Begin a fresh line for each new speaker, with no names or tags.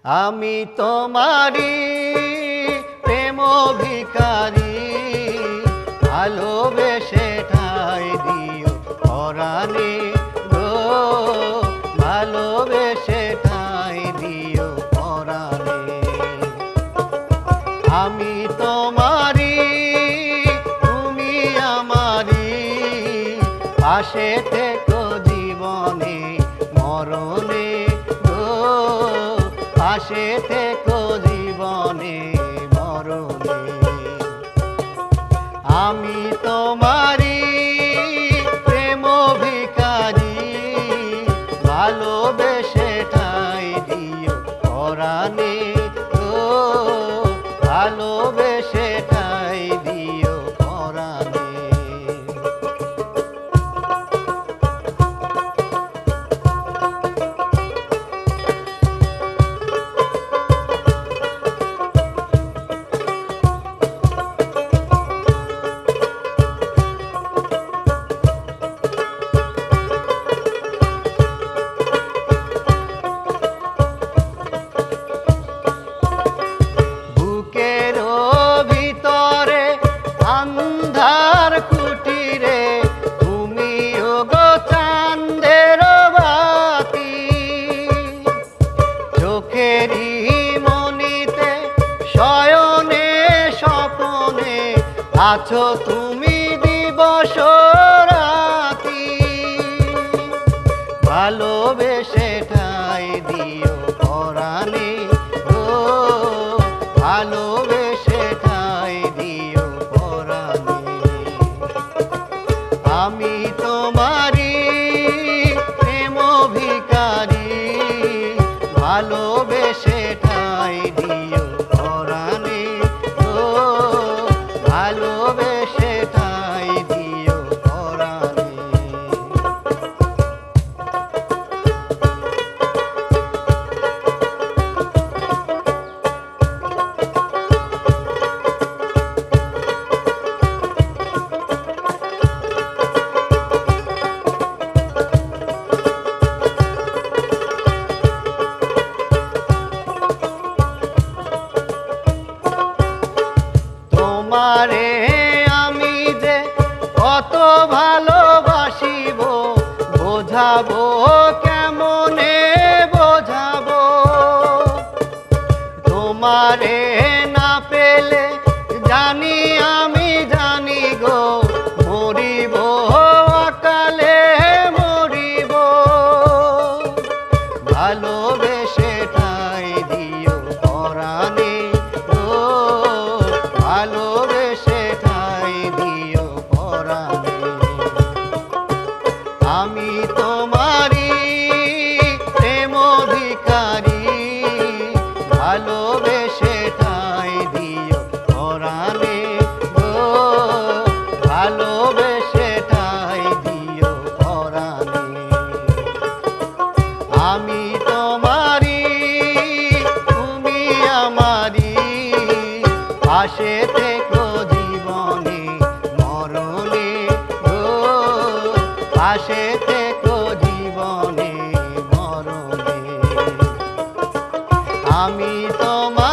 আমি তোমারি প্রেম ভিখারি, ভালোবেসে ঠাই দিও পরাণে গো, ভালোবেসে ঠাই দিও পরাণে। আমি তোমারি তুমি আমারি, পাশে থেকো জীবনে মরণে গো, পাশে থেকো জীবনে মরণে। আমি তোমারি প্রেম ভিখারি, ভালোবেসে ঠাই দিও পরাণে গো, ভালোবেসে ঠাই দিও পরাণে। अंधार कुटीरे तुमिओ गो चाँदेर बाती, चोखेरी मनिते शयने स्वपने आछो तुमी दिवस राती। भालोबेसे ठाई दिओ पराणे गो, भालोबेसे ठाई दिओ। আমি তোমারি প্রেম ভিখারি, ভালোবেসে ঠাই দিও পরাণে গো, ভালোবেসে ঠাই দিও পরাণে। তোমারে আমি যে কত ভালোবাসিব, বোঝাবো কেমনে বোঝাবো। তোমারে না পেলে জানি আমি জানি গো, মরিব অকালে মরিব। ভালোবেসে ঠাই দিও পরাণে গো, ভালোবেসে ঠাই দিও পরাণে। আমি তোমারি প্রেম ভিখারি, ভালোবেসে ঠাই দিও পরাণে গো, ভালোবেসে ঠাই দিও পরাণে। আমি তোমারি তুমি আমারি, পাশে থেকো জীবনে মরণে গো, পাশে থেকো জীবনে মরণে। আমি তোমার